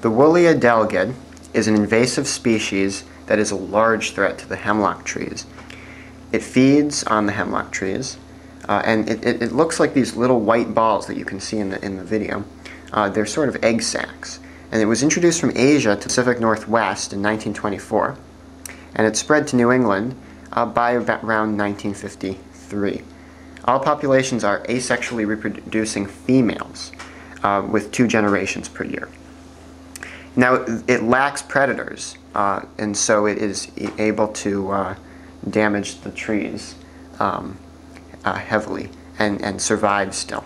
The woolly adelgid is an invasive species that is a large threat to the hemlock trees. It feeds on the hemlock trees, and it looks like these little white balls that you can see in the video. They're sort of egg sacs. And it was introduced from Asia to the Pacific Northwest in 1924, and it spread to New England by about around 1953. All populations are asexually reproducing females with 2 generations per year. Now, it lacks predators, and so it is able to damage the trees heavily and survive still.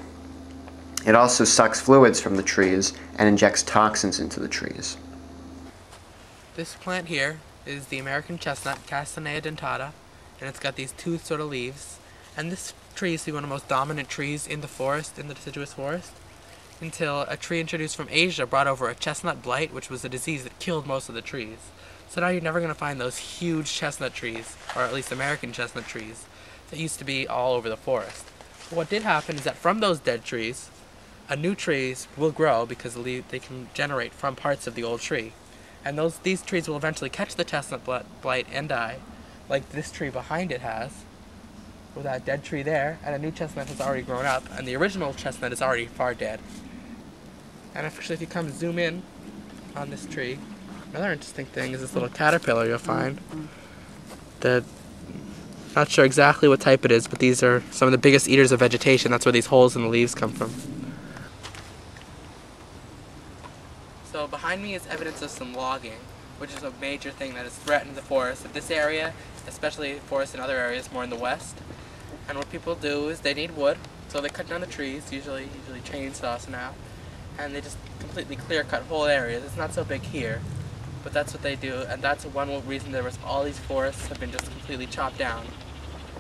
It also sucks fluids from the trees and injects toxins into the trees. This plant here is the American chestnut, Castanea dentata, and it's got these 2 sort of leaves. And this tree is one of the most dominant trees in the forest, in the deciduous forest, until a tree introduced from Asia brought over a chestnut blight, which was a disease that killed most of the trees. So now you're never going to find those huge chestnut trees, or at least American chestnut trees, that used to be all over the forest. But what did happen is that from those dead trees, new trees will grow because they can generate from parts of the old tree. And these trees will eventually catch the chestnut blight and die, like this tree behind it has, with that dead tree there, and a new chestnut has already grown up, and the original chestnut is already far dead. And actually, if you come zoom in on this tree, another interesting thing is this little caterpillar you'll find. Not sure exactly what type it is, but these are some of the biggest eaters of vegetation. That's where these holes in the leaves come from. So behind me is evidence of some logging, which is a major thing that has threatened the forest of this area, especially forests in other areas more in the west. And what people do is they need wood, so they cut down the trees, usually chainsaws now, and they just completely clear cut whole areas. It's not so big here, but that's what they do, and that's one reason all these forests have been just completely chopped down.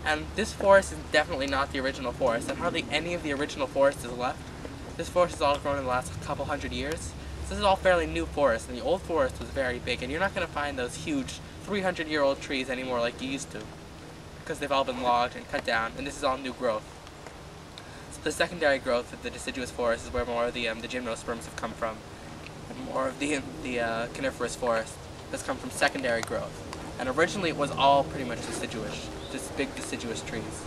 And this forest is definitely not the original forest, and hardly any of the original forest is left. This forest has all grown in the last couple hundred years. So this is all fairly new forest, and the old forest was very big, and you're not going to find those huge 300-year-old trees anymore like you used to, because they've all been logged and cut down, and this is all new growth. So the secondary growth of the deciduous forest is where more of the gymnosperms have come from, and more of the coniferous forest has come from secondary growth. And originally it was all pretty much deciduous, just big deciduous trees.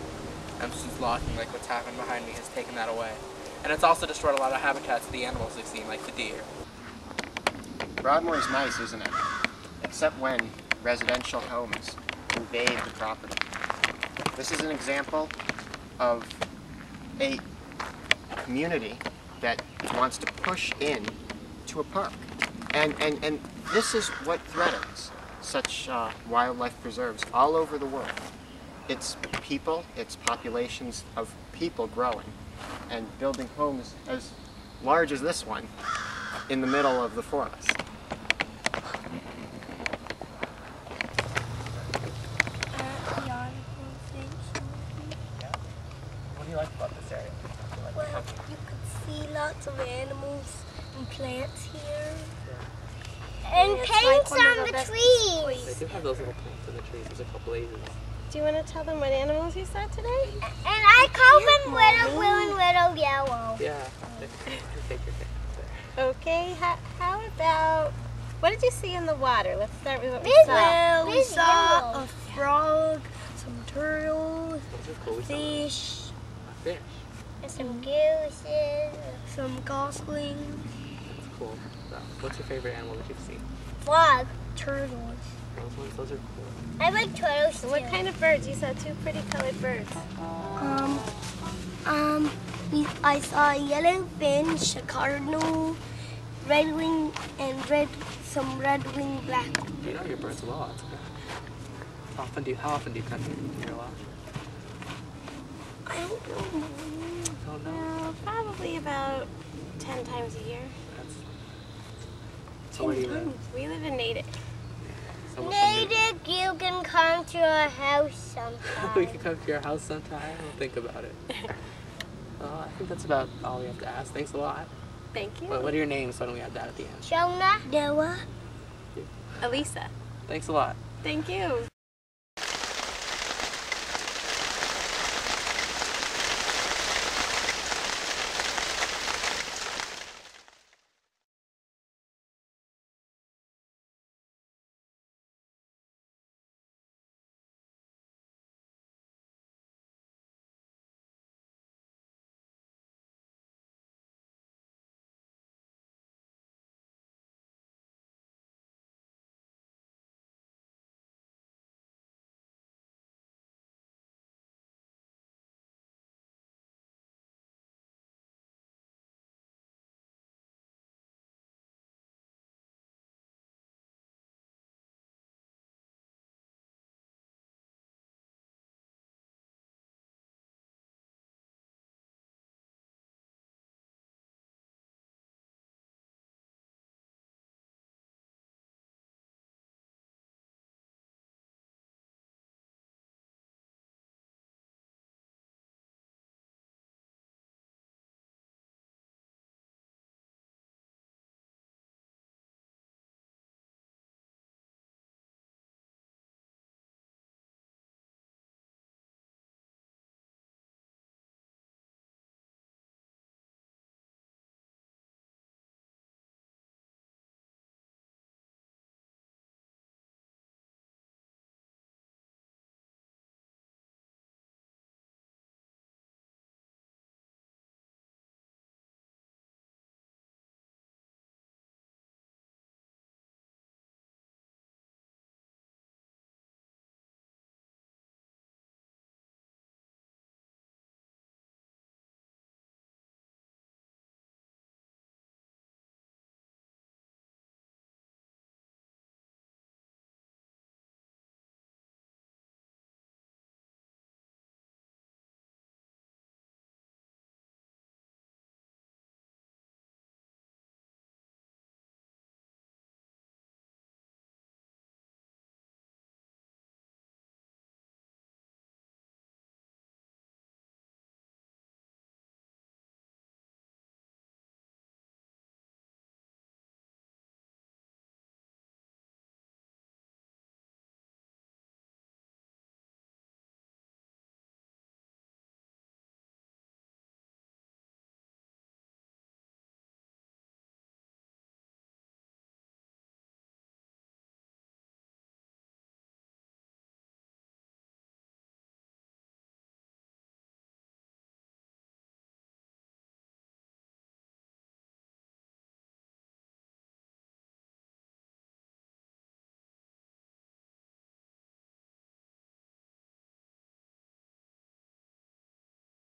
And since logging, like what's happened behind me, has taken that away. And it's also destroyed a lot of habitats of the animals we've seen, like the deer. Broadmoor's nice, isn't it? Except when residential homes invade the property. This is an example of a community that wants to push in to a park. And this is what threatens such wildlife preserves all over the world. It's people, it's populations of people growing and building homes as large as this one in the middle of the forest. What do you like about this area? Well, you can see lots of animals and plants here. Yeah. And paints on the trees. They do have those little plants in the trees. There's a couple ages. Do you want to tell them what animals you saw today? And I call them little blue and little yellow. Yeah. Take your pick there. Okay, how about, what did you see in the water? Let's start with what we saw. Well, we saw a frog, some turtles, Those are cool. fish, A fish. and some gooses, some goslings, That's cool. So, what's your favorite animal that you've seen? frog, turtles. Those are cool. I like turtles too. What kind of birds? You saw 2 pretty colored birds. I saw a yellow finch, a cardinal, redwing, and some redwing black. You know your birds well. That's good. How often do you come here a lot? I don't know. Don't know. Probably about 10 times a year. So where do you live? We live in Natick. Natick, you can come to our house We sometime. can come to your house sometime. We'll think about it. I think that's about all we have to ask. Thanks a lot. Thank you. What are your names? Why don't we add that at the end? Shona, Noah, Elisa. Thanks a lot. Thank you.